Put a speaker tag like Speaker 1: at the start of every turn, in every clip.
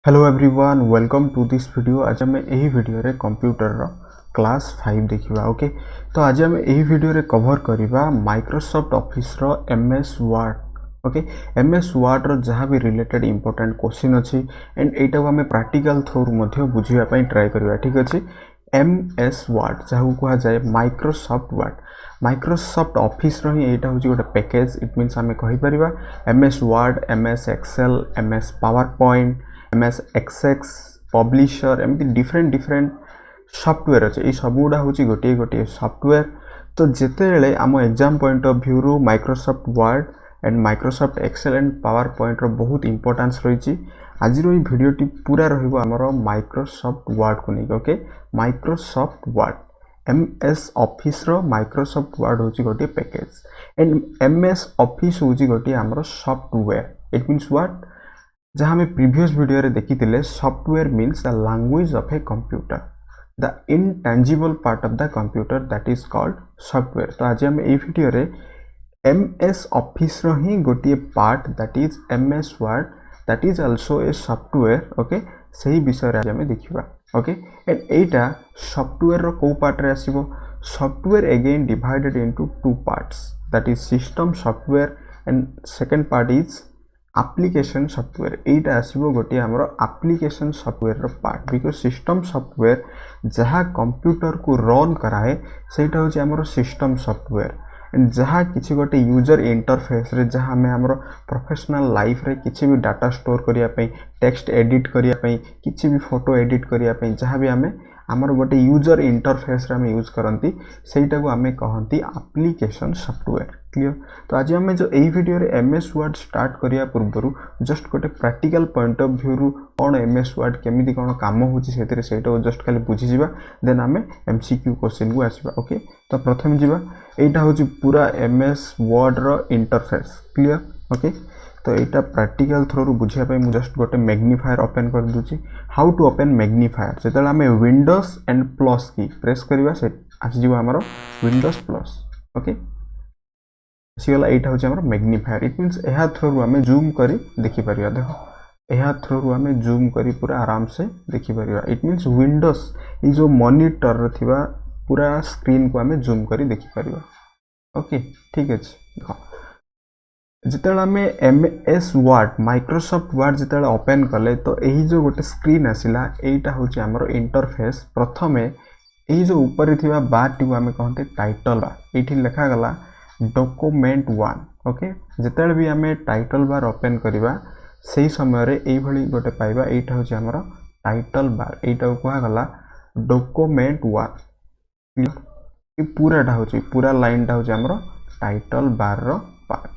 Speaker 1: Hello everyone welcome to this video. आज आम यही वीडियो रे कंप्यूटर रो क्लास 5 देखिबा। ओके, तो आज आम यही वीडियो रे कवर करिबा माइक्रोसॉफ्ट ऑफिस रो MS Word. Okay, MS Word रो जहाँ भी रिलेटेड इंपोर्टेंट क्वेश्चन अच्छी एंड एटा को आम प्रैक्टिकल थ्रू मध्य बुझिबा पई ट्राई करिबा। ठीक अछि, एमएस वर्ड जहाँ कहा जाए माइक्रोसॉफ्ट वर्ड, माइक्रोसॉफ्ट ऑफिस रो ही एटा होची गोटे पैकेज। इट मीन्स आम कहि परिबा MS Word, MS Excel, MS PowerPoint, MS Access, publisher, एमती डिफरेंट सॉफ्टवेयर अच्छे। ये सब गुड़ा हूँ गोटे गोटे सॉफ्टवेयर। तो जितेबाला आम एग्जाम पॉइंट ऑफ व्यू रू Microsoft Word and Microsoft Excel and PowerPoint रो बहुत इंपोर्टेंस रही। आज भिडियोटी पूरा रहिबो हमरो माइक्रोसॉफ्ट वर्ड को नहीं। Okay, Microsoft Word MS Office रो माइक्रोसॉफ्ट वर्ड हूँ गोटे पैकेज एंड एमएस ऑफिस हूँ गोटे हमरो सॉफ्टवेयर। इट मीन्स व्हाट, जहाँ हमें प्रीवियस वीडियो रे देखी थिले software means the language of a computer, the intangible part of the computer that is called software. तो आज हम ए वीडियो रे एमएस ऑफिस रो ही गोटे part that is MS Word that is also a software. Okay, सही विषय रे आज हम देखिबा। ओके, एंड एटा सॉफ्टवेयर रो को पार्ट रे आसीबो। Software again divided into two parts, that is system software and second part is application software. एटा आसीबो गोटे हमरो एप्लिकेशन सॉफ्टवेयर रो पार्ट, बिकॉज सिस्टम सॉफ्टवेयर जहाँ कंप्यूटर को रन कराए सेटा होची हमरो सिस्टम सॉफ्टवेयर एंड जहाँ किसी गोटे यूजर इंटरफेस रे जहाँ हमें हमरो प्रोफेशनल लाइफ रे किसी भी डाटा स्टोर करिया पई, टेक्स्ट एडिट करिया पई, किसी भी फोटो एडिट करिया पई, जहाँ भी हमें आमर गोटे यूजर इंटरफेस रे हमें यूज करती सेटा को हमें कहती एप्लिकेशन सॉफ्टवेयर। क्लियर? तो आज हमें जो यही वीडियो रे एमएस वर्ड स्टार्ट करिया पूर्व जस्ट गोटे प्रैक्टिकल पॉइंट ऑफ व्यू रु कौन एमएस वर्ड केमिति कौन काम होची सेतिर सेटा जस्ट खाली बुझी जिबा, देन हमें एमसीक्यू क्वेश्चन को आसीबा। ओके, तो प्रथम जिबा एटा होची पूरा एमएस वर्ड रो इंटरफेस। क्लियर? ओके, तो यहाँ प्रैक्टिकल थ्रू बुझापी मुझे जस्ट गोटे मैग्निफायर ओपन कर दूची। हाउ टू ओपन मैग्निफायर, जो आम विंडोज एंड प्लस की प्रेस करवा से आसीज आमर विंडोज प्लस। ओके, आसीगला यहाँ हूँ आम मैग्निफायर। इट मीन्स यह थ्रू आम जूम कर देखिपर। देख यह थ्रू आम जूम कर पूरा आराम से देखिपर। इट मीन्स विंडोज ये जो मॉनिटर थिबा पूरा स्क्रीन को आम जूम कर देखिपर। ओके, ठीक अच्छे। देख जितेबाला आम एमएस वर्ड माइक्रोसॉफ्ट वर्ड जितेबाला ओपन कले तो यही जो गोटे स्क्रीन आसला यहीटा हूँ आमर इंटरफेस। प्रथमे यही जो ऊपर थिबा बार टी आम कहते टाइटल बार, ये लिखागला डॉक्यूमेंट 1। ओके, जितेबाला भी आम टाइटल बार ओपन करवा से समय ये गोटे पाइबा, यहाँ हूँ आमर टाइटल बार, यहाँ कहगला डॉक्यूमेंट 1। पूराटा हूँ पूरा लाइनटा हूँ आमर टाइटल बार रो पार्ट।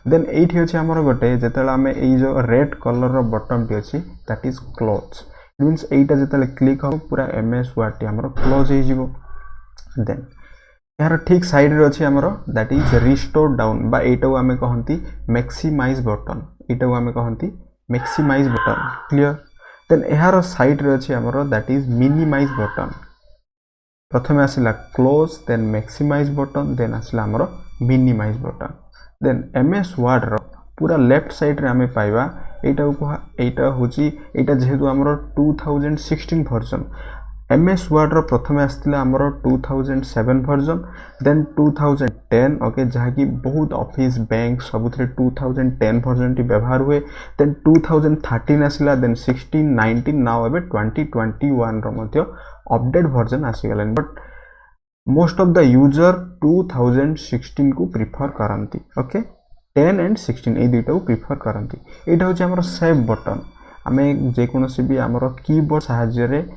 Speaker 1: देन ये अच्छे आमर गोटे जितेबाला आम ये जो रेड कलर बटन टी अच्छी that is close. It means यहाँ जिते क्लिक हो पूरा एमएस वर्ड टी आमर क्लोज हो। देन यार ठीक साइड रे अच्छी आमर दैट इज रिस्टोर डाउन, बा यहाँ को आम कहती मैक्सिमाइज बटन, यहाँ को आम कहती मैक्सिमाइज बटन। क्लियर? देन यार साइड रे अच्छी आमर दैट इज मिनिमाइज बटन। प्रथमे आसला close, then maximize button, then आसला आमर minimize button. Then MS Word रो पूरा लेफ्ट साइड रे आमे पाइबा एटा होची जेहेतु आमर 2016 वर्जन। एमएस वर्ड रो प्रथमे आस्तिला आमर 2007 वर्जन, देन 2010। ओके, जहाँ की बहुत ऑफिस बैंक सबुथिरे 2010 वर्जन टी व्यवहार हुए। देन 2013 आसिला, देन 16, 19, नाउ एबे 2021 रो मध्य अपडेट वर्जन आसीगलान। But most of the user 2016 को प्रिफर करती। ओके, 10 एंड 16 ये दुईटा को प्रिफर करती। यहाँ हूँ आमर सेव बटन, आम जेकोसी भी आमर कीबोर्ड साहाय्य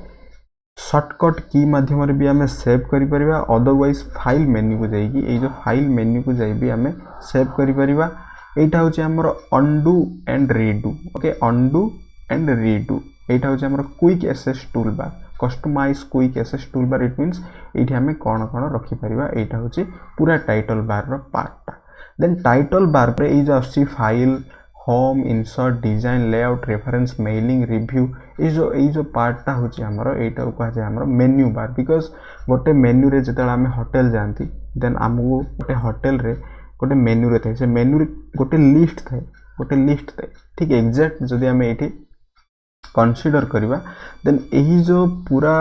Speaker 1: शॉर्टकट की माध्यम भी आम सेव कर। अदरवाइज फाइल मेन्यू को जाइए ये जो फाइल मेन्यू को जाई भी आम सेव कर। यहाँ हूँ आमर undo and redo. Okay, undo and redo यहाँ हूँ आमर quick access tool bar, customise quick access tool bar. It means ये आम कौन कौन रखिपर। यहाँ हूँ पूरा टाइटल बार रो पार्टा। देन टाइटल बार पे ये जो आसी file, home, insert, design, layout, reference, mailing, review, ये जो पार्टा हूँ आमर यहाँ कह जाए आमर मेन्यू बार। बिकज गोटे मेन्यू रे जिते आम होटेल जाती देन आमको गोटे होटेल रे गोटे मेन्यू रे थाए, से मेन्यू रे गोटे लिस्ट थाए, ठीक एग्जैक्ट जदि आम ये कंसीडर करवा देन यही जो पूरा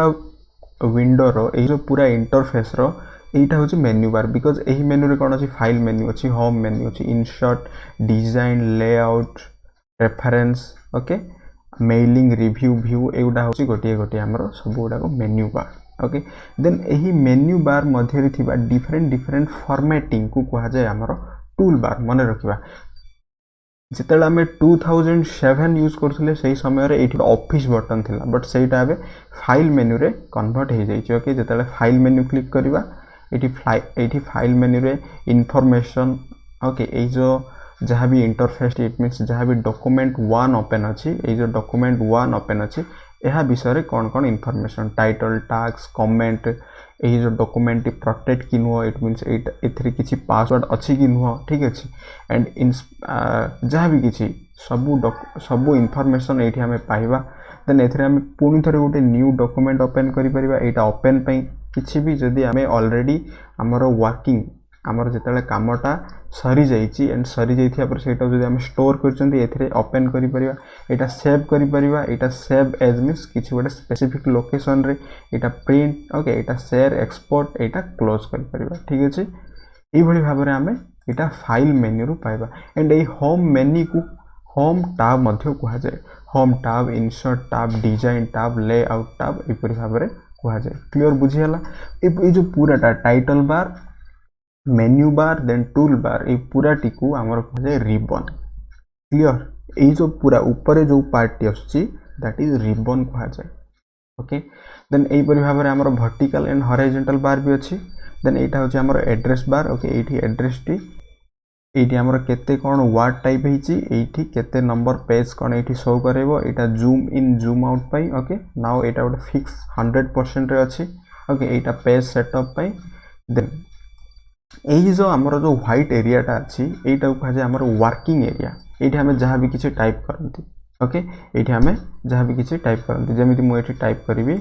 Speaker 1: विंडो रो यही जो पूरा इंटरफेस रो एटा होची मेन्यू बार बिकॉज यही मेन्यू रे कोन अछि फाइल मेन्यू अछि होम मेन्यू अछि insert design layout reference okay mailing review view एगुडा होची गोटिए गोटिए हमरो सब गुडा को मेन्यू बार ओके देन यही मेन्यू बार मध्य रे थिबा डिफरेंट फॉर्मेटिंग को कहा जाय हमरो टूल बार मन रखिबा जितले आम 2007 यूज करथले सही समय रे एठी ऑफिस बटन थिला बट सेटा आबे फाइल मेन्यू रे कन्वर्ट हे जाई ओके जितले फाइल मेन्यू क्लिक करबा एठी फाइल मेन्यू रे इंफॉर्मेशन ओके ए जो जहाँ भी इंटरफेस इट मीन्स जहाँ भी डॉक्यूमेंट 1 ओपन अच्छी ये जो डॉक्यूमेंट 1 ओपन अच्छी यह विषय कौन कौन इनफॉरमेशन टाइटल टैग्स कमेंट यही जो डॉक्यूमेंट प्रोटेक्ट कि नुह इट मीन्स एथरे किसी पासवर्ड अच्छी कि नुह ठीक अच्छे एंड इन जहाँ भी किसी सबू इनफॉरमेशन ये आम पाइबा देन एथरे आम पुणी थे गोटे न्यू डॉक्यूमेंट ओपन करिपरिबा एटा ओपन पई किसी भी जदि आम ऑलरेडी आमर वर्किंग आमर जिते कामटा सरी जाइए एंड सरी जाइथिया पर सेटा जदि आम स्टोर करचंती एथरे ओपन करिपरिबा एटा सेव करिपरिबा एटा सेव एज मीन्स किसी गोटे स्पेसिफिक लोकेशन रे एटा प्रिंट ओके एटा शेयर एक्सपोर्ट एटा क्लोज करिपरिबा ठीक अछि एई भली भाबरे रे आमे एटा फाइल मेन्यू रु पाइबा एंड ए होम मेन्यू को होम टैब मध्य कहा जाए home tab insert tab design tab layout tab ए भली भाबरे रे कहा जाए क्लियर बुझियला ए जो पूराटा title bar menu bar then tool bar ये पूरा टीकू आमर कह जाए रिबन क्लियर ये जो पूरा ऊपर जो पार्ट आसुची दैट इज रिबन कह जाए ओके देन यही भाव में आमर वर्टिकल एंड हॉरिजॉन्टल बार भी अच्छी देन यहाँ हूँ आमर एड्रेस बार ओके ये एड्रेस टी ये आमर केते कौन वार्ड टाइप होती केते नंबर पेज कौन ये शो करेबो यहाँ zoom in zoom out pi okay now यहाँ गोटे फिक्स 100% रे अच्छी ओके यहाँ पेज सेटअप पाई देन यही जो आमर जो व्हाइट एरियाटा अच्छी यहीटा कह जाए आमर वर्किंग एरिया ये आम जहाँ भी किसी टाइप करती ओके ये आम जहाँ भी किसी टाइप करती जमी मुझे टाइप करी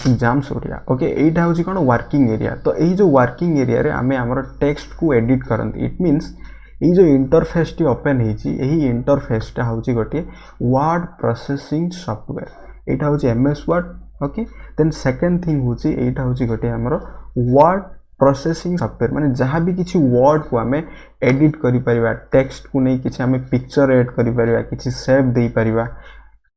Speaker 1: एग्जाम्स ओडिया ओके यहीटा हूँ कौन वर्किंग एरिया तो यही जो वर्किंग एरिया रे आमे आमर टेक्स्ट को एडिट करती इट मीन्स ये जो इंटरफेस टी ओपन यही इंटरफेसटा हूँ गोटे वर्ड प्रोसेसिंग सॉफ्टवेयर यहाँ हूँ MS word okay then second thing हूँ यहाँ हूँ गोटे आमर वर्ड प्रोसेसिंग सॉफ्टवेयर माने जहाँ भी किसी वर्ड को आम एडिट करिपरिबा टेक्स्ट को नहीं किसी आम पिक्चर एड करिपरिबा किसी सेव दे परिबा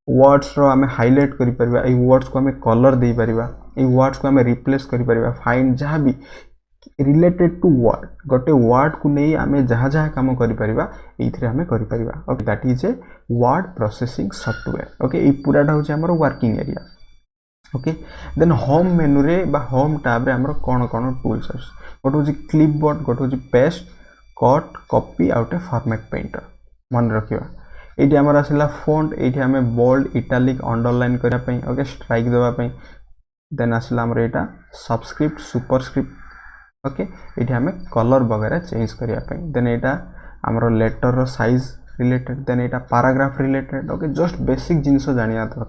Speaker 1: वर्ड्स रो आम हाइलाइट करिपरिबा ए वर्ड्स को आम कलर दे परिबा ए वर्ड्स को आम रिप्लेस करिपरिबा फाइंड जहाँ भी रिलेटेड टू वर्ड गोटे वर्ड को नहीं आम जहाँ जहाँ काम करिपरिबा एथिरे आम करिपरिबा okay that is a word processing software okay ए पूराटा हूँ आमर working area okay then home menu रे बा होम टैब रे हमर कोन कोन टूल्स आस गोटे हूँ क्लिपबोर्ड गोटे हूँ paste cut copy out format painter मन रखिबा एठी हमर आसिला फॉन्ट एठी हमें बोल्ड इटालिक अंडरलाइन करिया पई ओके स्ट्राइक देबा पई देन आसिला हमर एटा सबस्क्रिप्ट सुपरस्क्रिप्ट ओके एठी हमें कलर वगैरह चेंज करिया पई देन एटा हमर लेटर रो साइज रिलेटेड देन एटा paragraph related okay just basic things जानिया तो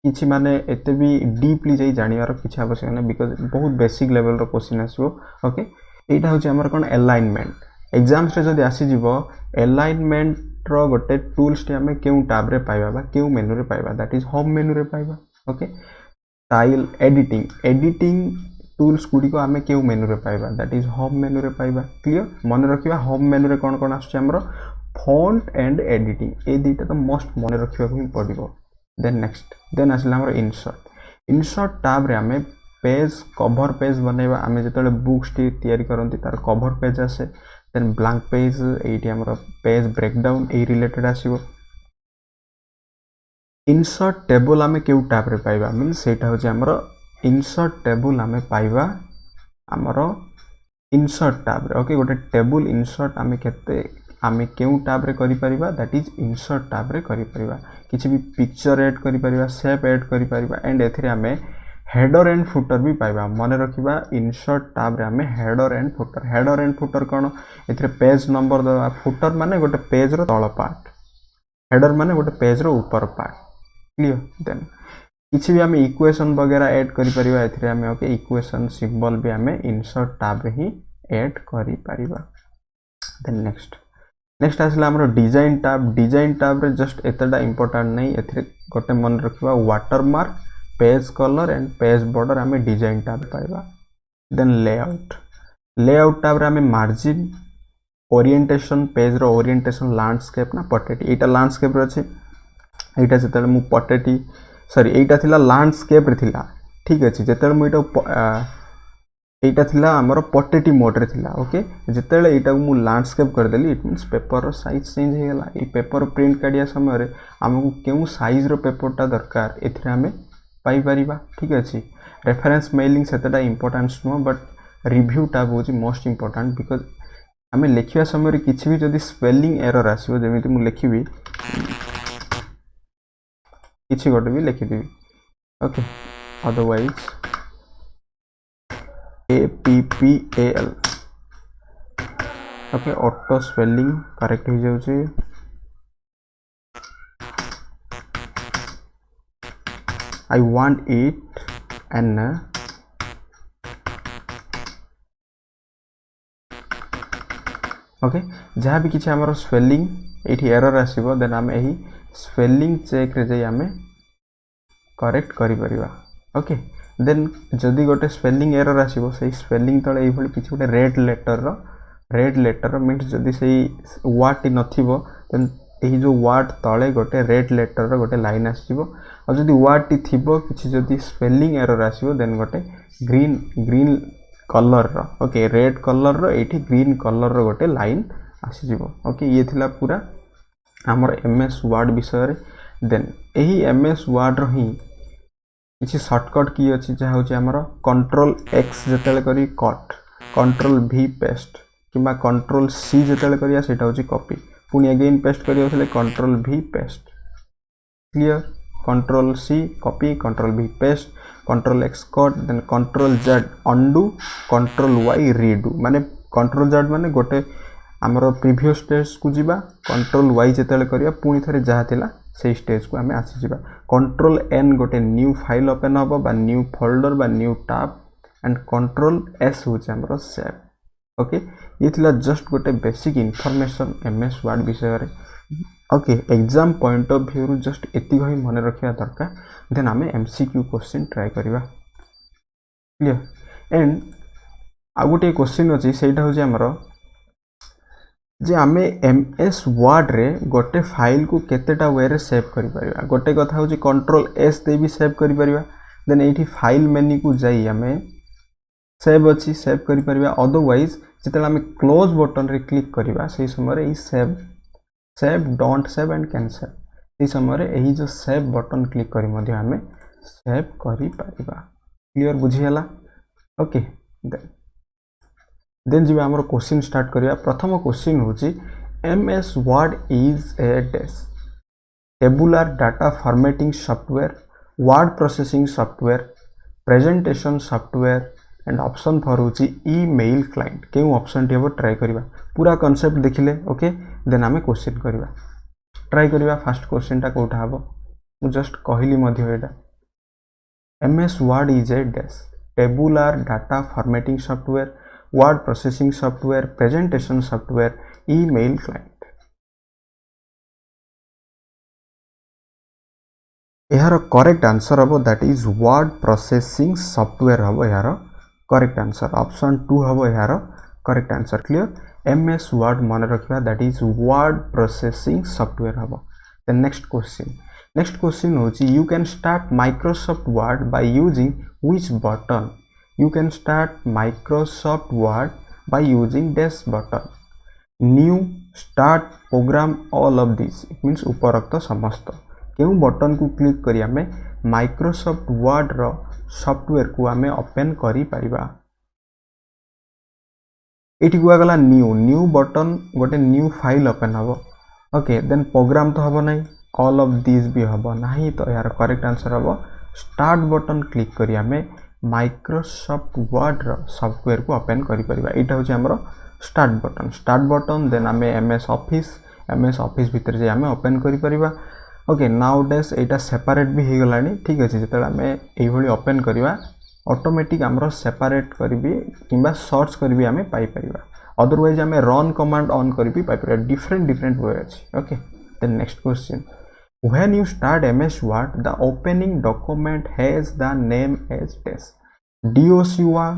Speaker 1: किछि माने एते भी डीपली जाई जानियार किछि आवश्यक नै बिकॉज बहुत बेसिक लेवल रो क्वेश्चन आसीबो ओके एटा होछि हमर कोन अलाइनमेंट एग्जाम्स रे जदि आसी जिवो अलाइनमेंट रो गोटे टूल्स टे हमें केउ टैब रे पाइबा बा केउ मेनू रे पाइबा दैट इज होम मेनू रे पाइबा ओके स्टाइल एडिटिंग टूल्स गुडी को हमें केउ मेनू रे पाइबा दैट इज होम मेनू रे पाइबा क्लियर मन रखिबा होम मेनू रे कोन कोन आछे हमरो फॉन्ट एंड एडिटिंग ए दुईटा तो मोस्ट मन रखिबा को पड़िबो देन नेक्स्ट देन आसला हमर इंसर्ट टैब रे हमें पेज कवर पेज बनैबा हमें जतले बुक्स टी तयारी करंती तार कवर पेज आसे देन ब्लैंक पेज एटी हमर पेज ब्रेकडाउन ए रिलेटेड आसीबो इंसर्ट टेबल हमें केउ टैब रे पाइबा मींस सेटा होचे हमर इंसर्ट टेबल हमें पाइबा हमर इंसर्ट टैब रे ओके गोटे टेबल इंसर्ट हमें केते आमे केउ टैब रे करि परिबा दैट इज इंसर्ट टैब रे करि परिबा किछि भी पिक्चर ऐड करि परिबा शेप ऐड करि परिबा एंड एथिरे आमे हेडर एंड फुटर भी पाइबा मन रखिबा इंसर्ट टैब रे आमे हेडर एंड फुटर कोन एथिरे पेज नंबर दबा फुटर माने गोटे पेज रो तळ पार्ट हेडर माने गोटे पेज रो ऊपर पार्ट क्लियर देन किछि भी आमे इक्वेशन वगैरह ऐड करि परिबा एथिरे आमे ओके इक्वेशन सिंबल भी आमे इंसर्ट टैब रे ही ऐड करि परिबा देन नेक्स्ट नेक्स्ट आसला हमर डिजाइन टैब रे जस्ट एतटा इंपोर्टेंट नहीं एथिरे गोटे मन रखिबा watermark page colour and page border आमे डिजाइन टैब पाइबा देन लेआउट टैब रे आमे मार्जिन ओरिएंटेशन पेज रो ओरिएंटेशन लैंडस्केप ना पोर्ट्रेट एटा लैंडस्केप रे अछि एटा जतले मु पोर्ट्रेट सॉरी एटा थिला लैंडस्केप रे थिला ठीक अछि जतले मु एटा थिला हमर पोर्ट्रेट मोड रे थिला ओके जतले एटा मु लैंडस्केप कर देली इट मींस पेपर रो साइज चेंज हे गेला ए पेपर प्रिंट काडिया समय रे हमकु केउ साइज रो पेपर टा दरकार एथरे हमें पाई परिबा ठीक अछि रेफरेंस मेलिंग सेतटा इंपोर्टेंस नो बट रिव्यू टैब होची मोस्ट इंपोर्टेंट बिकॉज़ हमें लिखिया समय रे किछि भी जदी स्पेलिंग एरर आसीबो जेमिति मु लिखिबी किछि गोटे भी लिखि देबी okay otherwise APPAL okay auto spelling correct हो जाउची I want it and okay जहाँ भी किसी आमर स्पेलिंग ये एरर आसो देन आम यही स्पेलिंग चेक रे जाई आमे करेक्ट करि परिबा ओके देन जदि गोटे स्पेलिंग एरर आसो से स्पेलिंग तले ये भली किसी गोटे रेड लेटर मीन्स जदि से वर्ड टी नथिबो देन यही जो वर्ड तले गोटे रेड लेटर रो गोटे लाइन आसीबो और जदि वर्ड टी थिबो किसी जदि स्पेलिंग एरर आसो देन गोटे ग्रीन कलर रो ओके रेड कलर रो एठी ग्रीन कलर रो गोटे लाइन आसी जिवो ओके ये थिला पूरा हमर एमएस वर्ड विषय रे देन एही एमएस वर्ड रो ही किछि शॉर्टकट की अछि जे होछि हमर कंट्रोल एक्स जतेले करी कट कंट्रोल वी पेस्ट किबा कंट्रोल सी जतेले करिया सेटा होछि कॉपी पुनी अगेन पेस्ट करियो छले control V paste clear control C copy control V paste control X cut then control Z undo control Y redo माने कंट्रोल जेड माने गोटे हमर प्रीवियस स्टेज को जीवा कंट्रोल वाई जतेले करिया पुनी थरे जहा थिला से स्टेज को हमें आसी जीवा कंट्रोल एन गोटे न्यू फाइल ओपन होबो बा न्यू फोल्डर बा new tab and control S होचे हमर सेव ओके ये थिला जस्ट गोटे बेसिक इंफॉर्मेशन एमएस वर्ड विषय रे okay exam point of view रु जस्ट एति गई मन रखिया दरकार देन हमें एमसीक्यू क्वेश्चन ट्राई करिवा क्लियर एंड आ गोटे क्वेश्चन अछि सेटा होचे हमर जे आमे एमएस वर्ड रे गोटे फाइल को केतेटा वे रे सेव करि परिबा गोटे कथा होची कंट्रोल एस दे भी सेव करि परिबा देन एठी फाइल मेन्यू को जाई आमे सेव अछि सेव करि परिबा अदरवाइज जेतला आमे क्लोज बटन रे क्लिक करिबा सेही समय रे ई save don't save and cancel सेही समय रे एही जो सेव बटन क्लिक करि मध्ये आमे सेव करि परिबा क्लियर बुझी हला ओके देन जी हमर क्वेश्चन स्टार्ट करिया प्रथम क्वेश्चन होची MS word is a tabular data formatting software word processing software presentation software and option for होची ईमेल क्लाइंट केउ ऑप्शन टेबो ट्राई करिवा पूरा कांसेप्ट देखिले ओके देन हमें क्वेश्चन करिवा ट्राई करिवा फर्स्ट क्वेश्चन टा कोठा हबो मु जस्ट कहली मध्ये एटा MS word is a tabular data formatting software word processing software presentation software email client यार करेक्ट आंसर हबो that is word processing software हबो यार करेक्ट आंसर ऑप्शन 2 हबो यार correct answer clear MS Word मन रखिबा that is word processing software हबो the next question होची you can start Microsoft Word by using which button You can start Microsoft Word by using dash button. New, start, program, all of these. It means उपरोक्त समस्त केउ button को click करी हमें Microsoft Word रो software को हमें open करी परिबा एठी गुआ गला न्यू बटन गोटे न्यू फाइल ओपन हबो ओके देन प्रोग्राम तो हबो नहीं ऑल ऑफ दिस भी हबो नहीं तो यार करेक्ट आंसर हबो स्टार्ट बटन क्लिक करी हमें माइक्रोसॉफ्ट वर्ड रो सॉफ्टवेयर को ओपन करि परिबा एटा होची हमरो स्टार्ट बटन देन हमें एमएस ऑफिस भीतर जे हमें ओपन करि परिबा ओके नाउ डेस एटा सेपरेट भी हे गलानी ठीक अछि जेतला हमें एई भली ओपन करिवा ऑटोमेटिक हमरो सेपरेट करबी किबा सर्च करबी हमें पाई परिबा अदरवाइज आम रन कमांड ऑन कर भी पाइपर डिफरेंट डिफरेंट वे अच्छे okay. Then next question when you start MS Word the opening document has the name as this doc1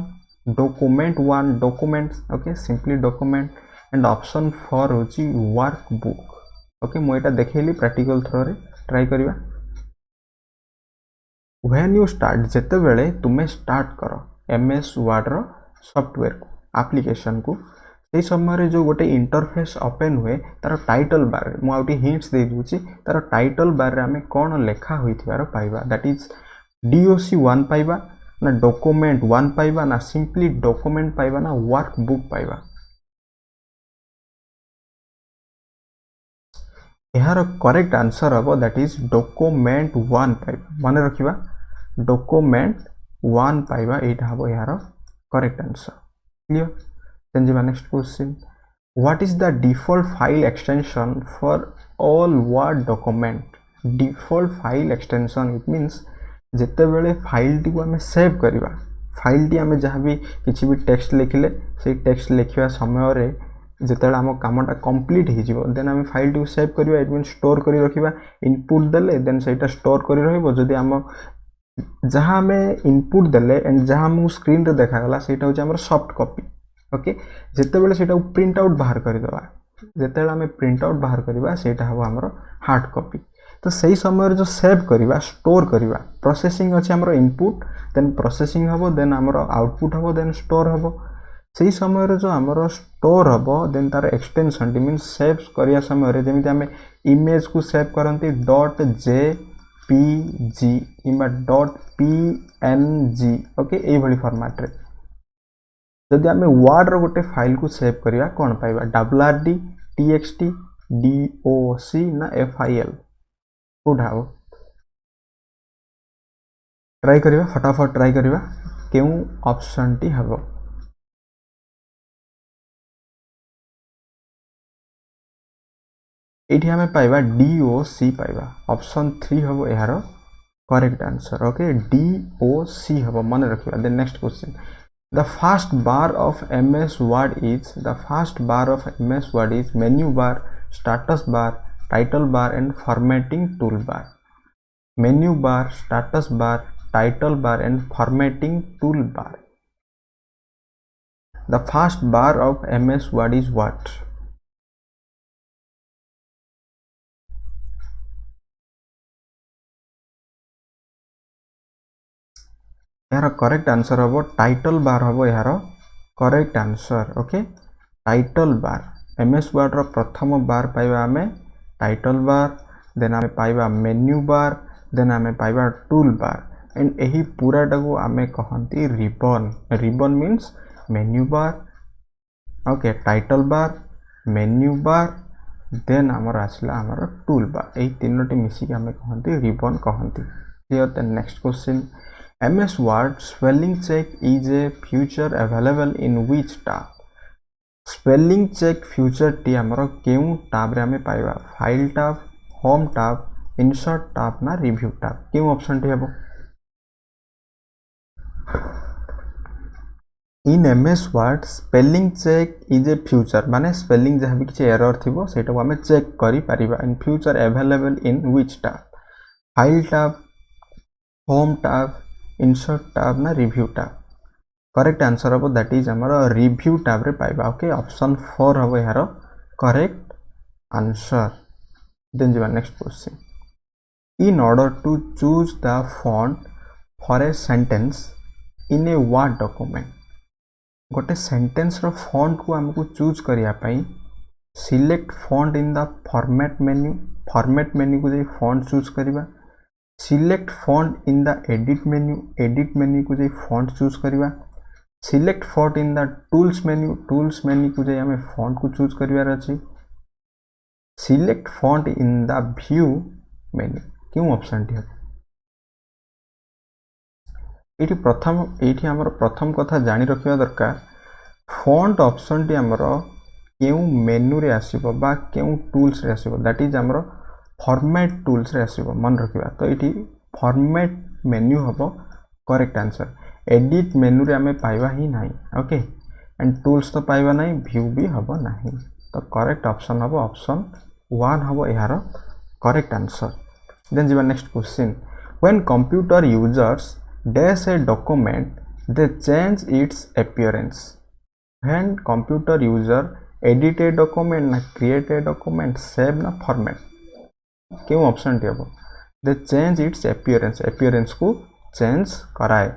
Speaker 1: document1 documents okay simply document and option 4 होची workbook okay मु एटा देखैली practical throw रे try करिवा। when you start जेते बेले तुमे start करो MS Word रो software को application को से समय जो गोटे इंटरफेस ओपन हुए तार टाइटल बार मु आउटी हिंट्स दे दूची तार टाइटल बार रे हमें कौन लेखा होइथिबार पाइबा दैट इज doc1 पाइबा ना document1 पाइबा ना सिंपली डॉक्यूमेंट पाइबा ना वर्कबुक पाइबा। यार करेक्ट आंसर हबो दैट इज document1 पाइबा माने रखिबा document1 पाइबा एटा हबो यार correct answer clear. Then the next question what is the default file extension for all Word document default file extension it means जेते बेले फाइल टी को हमें सेव करिबा फाइल टी हमें जहाँ भी किसी भी टेक्स्ट लिखिले से टेक्स्ट लिखिबा समय रे जेतेला हम कामटा कंप्लीट हो जिवो देन हम फाइल टी को सेव करिबा इट मीन स्टोर करी रखिबा इनपुट देले देन सेटा स्टोर करी रहइबो जदी हम जहाँ हमें इनपुट देले एंड जहाँ हम स्क्रीन रे देखा गला सेटा होचे हमर सॉफ्ट कॉपी ओके जेते बेले सेटा प्रिंट आउट बाहर कर दबा जेते बेले हमें प्रिंट आउट बाहर करबा सेटा हबो हमर हार्ड कॉपी तो सही समय जो सेव करबा स्टोर करबा प्रोसेसिंग अछि हमर इनपुट देन प्रोसेसिंग हबो देन हमर आउटपुट हबो देन स्टोर हबो सही समय जो हमर स्टोर हबो देन तार एक्सटेंशन मीन सेव करिया समय रे जेमिति हमें इमेज को सेव करंती .jpg किबा .png ओके ए भली फॉर्मेट रे जदि आमे वर्ड रो गोटे फाइल को सेव करिया कोन पाइबा wrd txt doc ना file कोड हाउ ट्राई करिवा फटाफट ट्राई करिवा केउ ऑप्शन टी हबो एठी हमें पाइबा doc पाइबा ऑप्शन 3 हबो यार करेक्ट आंसर ओके doc हबो मन रखिबा। Then next question the first bar of MS Word is menu bar, status bar, title bar and formatting toolbar. Menu bar, status bar, title bar and formatting toolbar. The first bar of MS Word is what? यार correct answer हबो title bar हबो यार correct answer okay title बार MS Word रो प्रथम बार पाइबा हमें title bar then हमें पाइबा menu bar then हमें पाइबा टूल बार एंड एही पूराटा को हमें कहंती ribbon ribbon means menu bar okay title bar menu bar then हमर आसला हमर टूल बार एही तीनोटी मिसी के हमें कहंती रिबन कहंती clear. Then next question MS Word spelling check is a feature available in which tab? Spelling check feature टी हमरो केउ tab रे हमें पाइबा file tab, home tab, insert tab ना रिव्यू tab केउ ऑप्शन टी हबो। In MS Word spelling check is a feature माने स्पेलिंग जहाँ भी किसी एरर थिबो सेटा को हमें चेक करी पारिबा in future available in which tab? File tab, home tab, insert tab ना रिव्यू tab करेक्ट आंसर हबो दैट इज हमर रिव्यू tab रे पाइबा ओके ऑप्शन 4 हबो यार करेक्ट आंसर। देन जीवा next question in order to choose the font for a sentence in a Word document गोटे sentence रो फॉन्ट को हमको चूज करिया पई select font in the format menu को जे फॉन्ट चूज करिबा select font in the edit menu को जे font choose करिबा select font in the tools menu को जे हमें फॉन्ट को चूज करिवार अछि select font in the view menu क्यों ऑप्शन टी एठी हमर प्रथम कथा जानि रखिबा दरकार फॉन्ट ऑप्शन टी हमर केउ मेन्यू रे आसीबो बा केउ टूल्स रे आसीबो दैट इज हमर फॉर्मेट टूल्स रे आसीबो मन रखिबा तो एठी फॉर्मेट मेन्यू हबो करेक्ट आंसर एडिट मेन्यू रे हमें पाइबा ही नाही ओके। एंड टूल्स तो पाइबा नहीं व्यू भी हबो नहीं तो करेक्ट ऑप्शन हबो ऑप्शन 1 हबो यार करेक्ट आंसर देन जीवा next question when computer users dash a document they change its appearance when computer user edit a document na create a document save na format क्यों option T हम दे change it's appearance को change कराए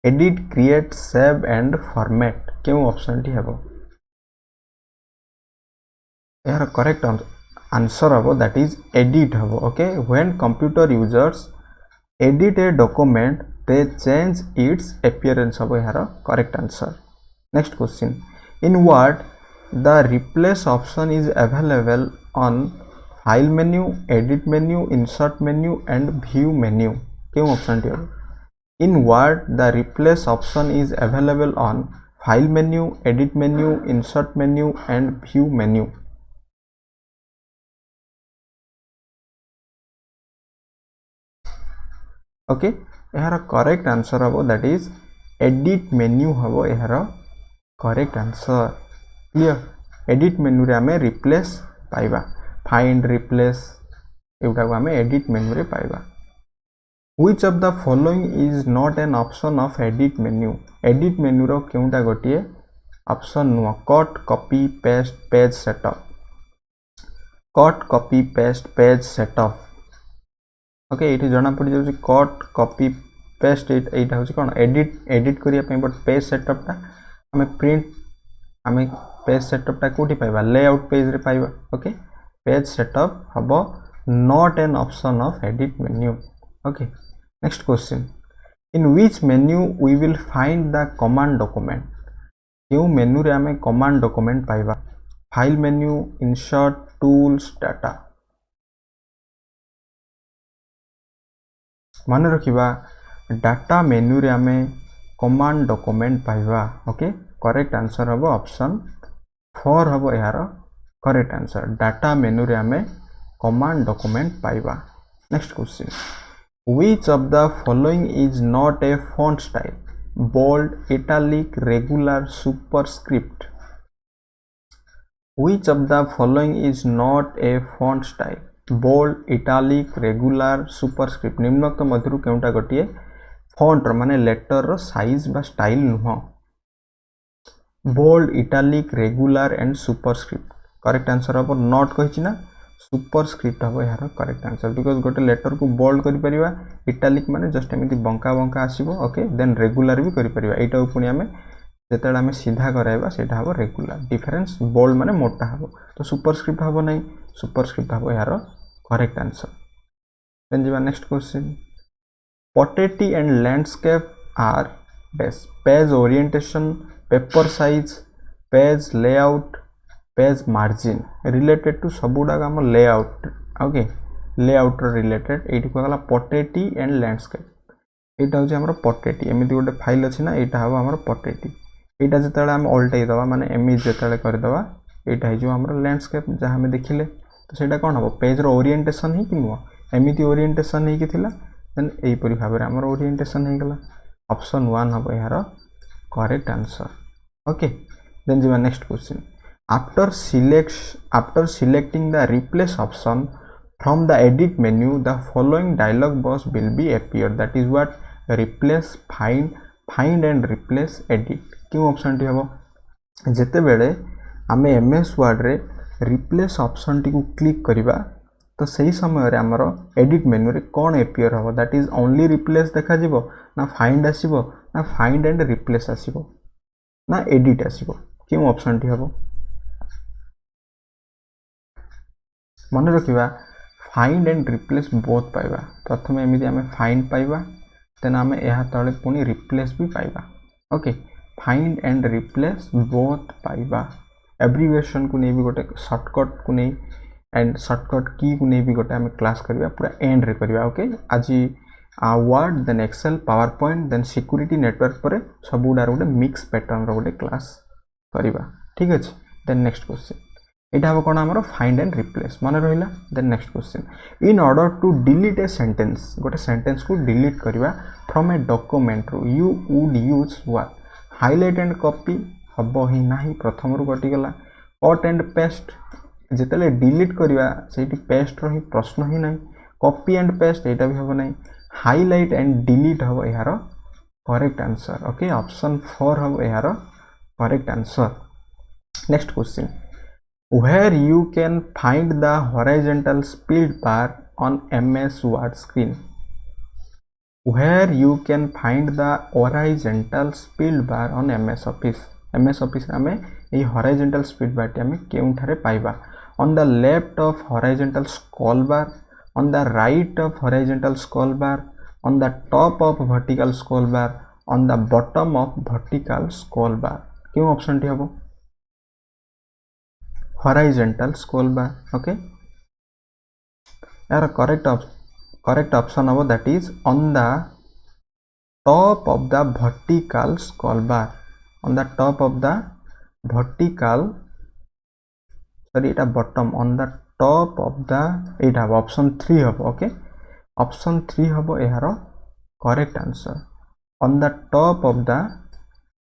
Speaker 1: edit create save and format क्यों option T हम यार correct answer हम that is edit हम okay when computer users edit a document they change it's appearance हम यार correct answer next question in word the replace option is available on file menu edit menu insert menu and view menu क्यों option T in word the replace option is available on file menu edit menu insert menu and view menu okay यार correct answer हम that is edit menu हम यार correct answer clear edit menu रे हमें replace पाइबा find replace एटा को हमें edit menu रे पाइबा which of the following is not an option of edit menu रो केउटा गोटिए ऑप्शन नुआ cut copy paste page setup cut copy paste page setup okay एठी जणा पड़ी जाउची कट कॉपी पेस्ट एटा होची कोन एडिट करिया पे बट पेज सेटअप ता हमें प्रिंट हमें पेज सेटअप टा कोठी पाइबा लेआउट पेज रे पाइबा ओके पेज सेटअप हबो not an option of edit menu okay next question in which menu we will find the command document क्यों मेन्यू रे हमें कमांड डॉक्यूमेंट पाइबा file menu insert tools data मन रखिबा data menu रे हमें command document पाइबा ओके करेक्ट आंसर हम ऑप्शन 4 हम यार करेक्ट आंसर डाटा मेन्यू रे हमें कमांड डॉक्यूमेंट पाइबा next question which of the following is not a font style bold italic regular superscript which of the following is not a font style bold italic regular superscript निम्नोक्त मध्यरु केउटा गोटिए font माने letter रो size बा style नुह bold italic regular and superscript correct answer हम not कहिछि ना सुपरस्क्रिप्ट हम यार करेक्ट आंसर बिकॉज गोटे लेटर को बोल्ड करि परिबा इटैलिक माने जस्ट एमिति बंका बंका आसीबो ओके देन रेगुलर भी करि परिबा एटा पुनी हमें जेतेला हमें सीधा कराइबा सेटा हम रेगुलर डिफरेंस बोल्ड माने मोटा हम तो सुपरस्क्रिप्ट हम नहीं सुपरस्क्रिप्ट हम यार करेक्ट आंसर देन जीवा next question potato and landscape are base page orientation paper size page layout page margin related to सबुडा हम लेआउट ओके लेआउट रिलेटेड एठी कहला पोटैटो एंड लैंडस्केप एटा होची हमर पोटैटो एमिति गोटे फाइल अछि ना एटा हबो हमर पोटैटो एटा जतले हम अल्टाई दबा माने इमेज जतले कर दबा एटा हिजो हमर लैंडस्केप जहा हम देखिले तो सेटा कोन हबो पेज रो ओरिएंटेशन ही कि नुवा एमिति ओरिएंटेशन ही कि थिला देन एई परि भाबरे हमर ओरिएंटेशन हे गला ऑप्शन 1 हबो यार करेक्ट आंसर ओके देन जीवा next question after selecting the replace option from the edit menu the following dialog box will be appear that is what replace find and replace edit क्यों option टी हबो जेते बेले आमे MS word रे replace option T को click करिबा तो सही समय रे हमरो एडिट मेन्यू रे कोन अपीयर हबो दैट इज ओनली रिप्लेस देखा जिवो ना फाइंड आसीबो ना फाइंड एंड रिप्लेस आसीबो ना एडिट आसीबो क्यों ऑप्शन टी हबो मन रखिबा फाइंड एंड रिप्लेस बोथ पाइबा प्रथम एमिति हमें फाइंड पाइबा देन हमें यहा तळे पुनी रिप्लेस भी पाइबा okay find and replace both पाइबा एब्रिविएशन को नै भी गोटे शॉर्टकट को नै एंड शॉर्टकट की को नै भी गोटे हमें क्लास करबा पूरा एंड रे करबा ओके आज Word then Excel PowerPoint then security network पर सबुडार गोटे मिक्स पैटर्न रो गोटे क्लास करबा ठीक अछि देन नेक्स्ट क्वेश्चन एटा हम कोन हमरो फाइंड एंड रिप्लेस मन रहिला। Then next question in order to delete a sentence गोटे सेंटेंस को डिलीट करबा फ्रॉम ए डॉक्यूमेंट रू you would use what highlight and copy हबो ही नाही प्रथम रू कटि गला कट एंड पेस्ट जेतले डिलीट करबा सेठी पेस्ट रही प्रश्न ही नाही कॉपी एंड पेस्ट एटा भी हबो नाही हाइलाइट एंड डिलीट हबो यार करेक्ट आंसर ओके ऑप्शन 4 हबो यार correct answer. Next question where you can find the horizontal speed bar on MS Word screen where you can find the horizontal speed bar on MS Office हमें ये horizontal speed bar हमें केउं ठारे पाइबा on the left of horizontal scroll bar on the right of horizontal scroll bar on the top of vertical scroll bar on the bottom of vertical scroll bar क्यों option टी हबो horizontal scroll bar okay यार correct option हबो that is on the top of the vertical scroll bar on the top of the vertical sorry এটা bottom on the top of the এটা option 3 हबो okay option 3 हबो यार correct answer on the top of the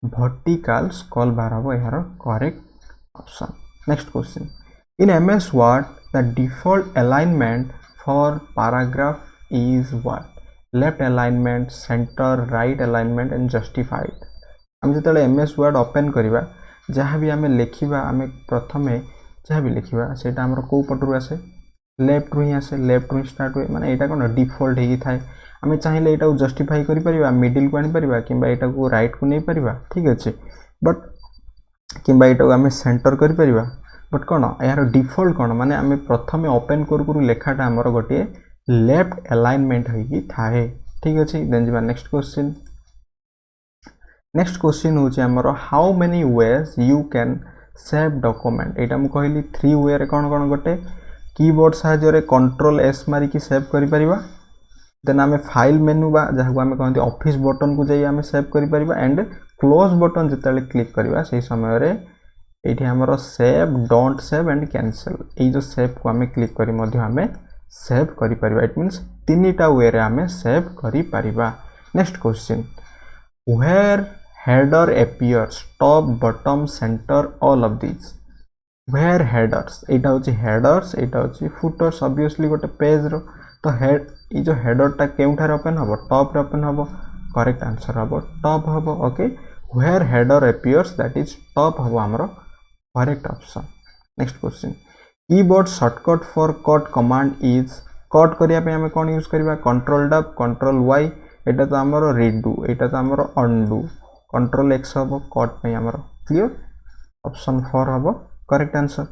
Speaker 1: vertical scroll bar हबो यार correct option। Next question in MS Word the default alignment for paragraph is what left alignment center right alignment and justified हम जतले MS Word open करिबा जहाँ भी हमें लिखिबा हमें प्रथमे जहाँ भी लिखिबा सेटा हमर को पटरु आसे लेफ्ट रु ही आसे लेफ्ट रु स्टार्ट होय माने एटा कोन डिफॉल्ट हेगी थाए हमें चाहिले एटा को जस्टिफाई करि परिबा मिडिल को आनि परिबा किबा एटा को राइट को नै परिबा ठीक अछि बट किबा एटा को हमें सेंटर करि परिबा बट कोन यार डिफॉल्ट कोन माने हमें प्रथमे ओपन करू लेखाटा हमर गोटे लेफ्ट अलाइनमेंट हेगी थाए ठीक अछि। देन जिबा नेक्स्ट क्वेश्चन होची हमर how many ways you can save document एटा हम कहली 3 वे रे कोन गोटे कीबोर्ड साहाय्य रे कंट्रोल एस मारी की सेव करि परिबा देन हमें फाइल मेनू बा जहा को हमें कहंती ऑफिस बटन को जाई हमें सेव करि परिबा एंड क्लोज बटन जतले क्लिक करबा सेही समय रे एठी हमरो save don't save and cancel ए जो सेव को हमें क्लिक करी मध्ये हमें सेव करि परिबा इट मींस तीनटा वे रे हमें सेव करि परिबा। Next question where header appears top bottom center all of these where headers एटा होची हेडर्स एटा होची फुटर्स ऑब्वियसली गोटे पेज रो तो हेड ई जो हेडर टा केउठार ओपन हबो टॉप रे ओपन हबो करेक्ट आंसर हबो टॉप हबो okay where header appears that is top हबो हमरो correct option. Next question keyboard shortcut for cut command is cut करिया पे हमें कोन यूज करबा कंट्रोल डब कंट्रोल वाई एटा तो हमरो रीडू एटा तो हमरो अनडू कंट्रोल एक्स हबो कट पे हमरो क्लियर ऑप्शन 4 हबो correct answer.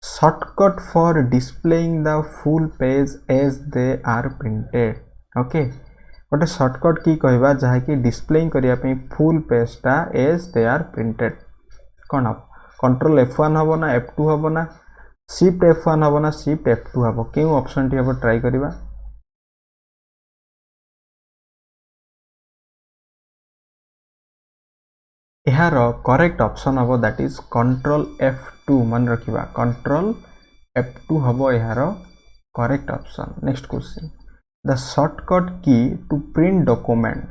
Speaker 1: Shortcut for displaying the full page as they are printed okay गोटे शॉर्टकट की कहबा जहा कि डिस्प्लेइंग करिया पे फुल पेज टा एज दे आर प्रिंटेड कोन अब कंट्रोल F1 हबो ना F2 हबो ना शिफ्ट F1 हबो ना शिफ्ट F2 हबो केउ ऑप्शन टी हबो ट्राई करिबा यार करेक्ट ऑप्शन हबो दैट इज कंट्रोल F2 मन रखिबा कंट्रोल F2 हबो यार correct option. Next question the shortcut की टू प्रिंट डॉक्यूमेंट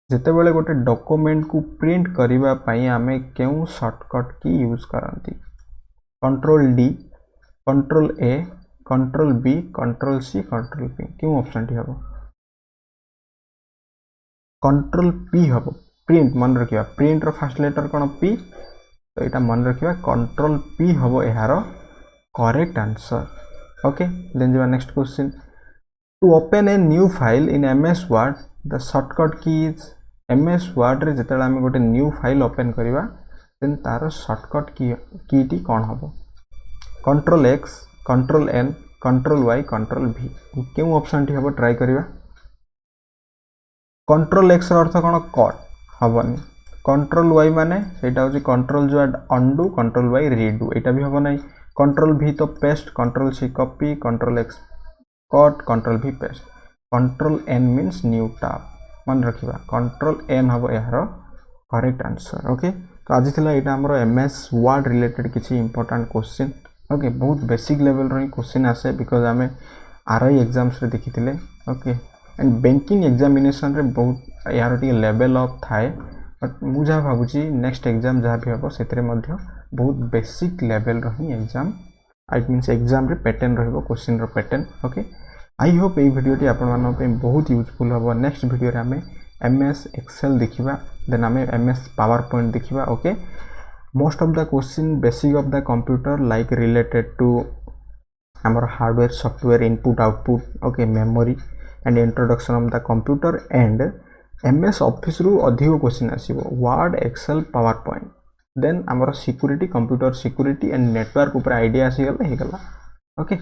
Speaker 1: जेते बेले गोटे डॉक्यूमेंट को प्रिंट करिबा पई हमें केउ शॉर्टकट की यूज करंती control D control A control B control C control P केउ ऑप्शन टी हबो कंट्रोल P हबो प्रिंट मन रखिबा प्रिंट रो फर्स्ट लेटर कोन P तो एटा मन रखिबा कंट्रोल P हबो यार करेक्ट आंसर ओके। देन जो next question to open a new file in MS Word the shortcut key is MS Word रे जतला हम गोटे न्यू फाइल ओपन करिबा देन तार शॉर्टकट की टी कोन हबो control X control N control Y control V केउ ऑप्शन टी हबो ट्राई करिबा कंट्रोल X रो अर्थ कोन कट हबनी कंट्रोल Y माने सेटा होची कंट्रोल जो अनडू कंट्रोल Y रीडू एटा भी हबो नै कंट्रोल V तो pest control C copy control X cut control V pest control N means new tab मन रखिबा कंट्रोल N हबो यार करेक्ट आंसर ओके। तो आज थिला एटा हमरो एमएस वर्ड रिलेटेड किसी इंपोर्टेंट क्वेश्चन ओके बहुत बेसिक लेवल रो क्वेश्चन आसे बिकॉज आमे आरआई एग्जाम्स रे देखिथिले ओके एंड बैंकिंग एग्जामिनेशन रे बहुत यार टी लेवल अप थाए बट मु जा भाबुची नेक्स्ट एग्जाम जहाँ भी हबो सेतरे मध्य बहुत बेसिक लेवल रो ही एग्जाम आई मीन्स एग्जाम रे पैटर्न रहबो क्वेश्चन रो pattern okay I hope a video टी आपण मानन पे बहुत यूजफुल हबो नेक्स्ट वीडियो रे हमें एमएस एक्सेल देखिबा देन हमें एमएस पावर पॉइंट देखिबा okay most of the question basic of the computer like related to हमर hardware software input output okay memory and introduction of the computer and MS Office रु अधिक question आसीबो word Excel PowerPoint then हमर security computer security and network ऊपर idea आसी गला हे गला okay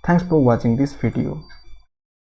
Speaker 1: thanks for watching this video.